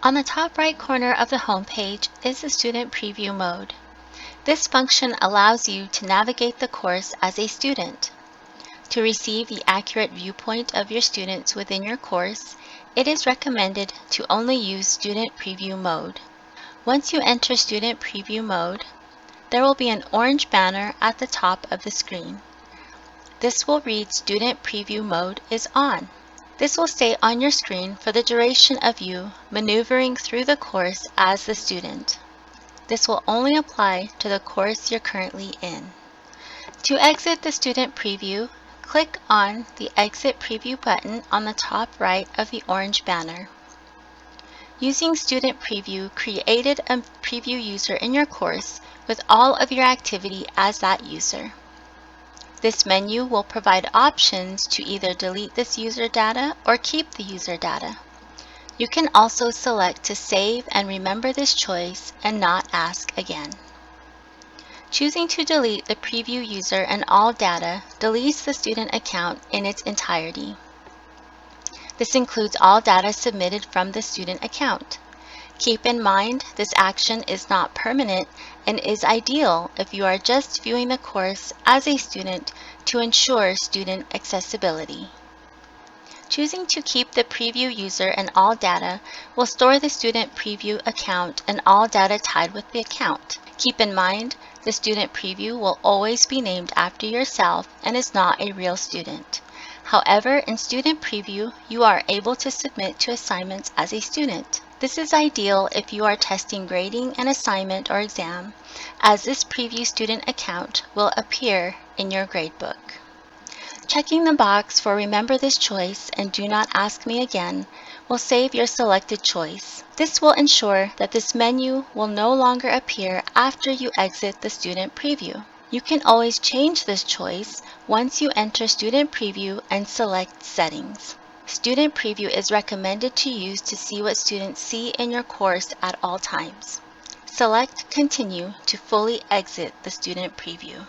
On the top right corner of the home page is the Student Preview mode. This function allows you to navigate the course as a student. To receive the accurate viewpoint of your students within your course, it is recommended to only use Student Preview mode. Once you enter Student Preview mode, there will be an orange banner at the top of the screen. This will read Student Preview mode is on. This will stay on your screen for the duration of you maneuvering through the course as the student. This will only apply to the course you're currently in. To exit the Student Preview, click on the Exit Preview button on the top right of the orange banner. Using Student Preview created a preview user in your course with all of your activity as that user. This menu will provide options to either delete this user data or keep the user data. You can also select to save and remember this choice and not ask again. Choosing to delete the preview user and all data deletes the student account in its entirety. This includes all data submitted from the student account. Keep in mind, this action is not permanent and is ideal if you are just viewing the course as a student to ensure student accessibility. Choosing to keep the preview user and all data will store the student preview account and all data tied with the account. Keep in mind, the student preview will always be named after yourself and is not a real student. However, in Student Preview, you are able to submit to assignments as a student. This is ideal if you are testing grading an assignment or exam, as this preview student account will appear in your gradebook. Checking the box for Remember this choice and Do not ask me again will save your selected choice. This will ensure that this menu will no longer appear after you exit the Student Preview. You can always change this choice once you enter Student Preview and select Settings. Student Preview is recommended to use to see what students see in your course at all times. Select Continue to fully exit the Student Preview.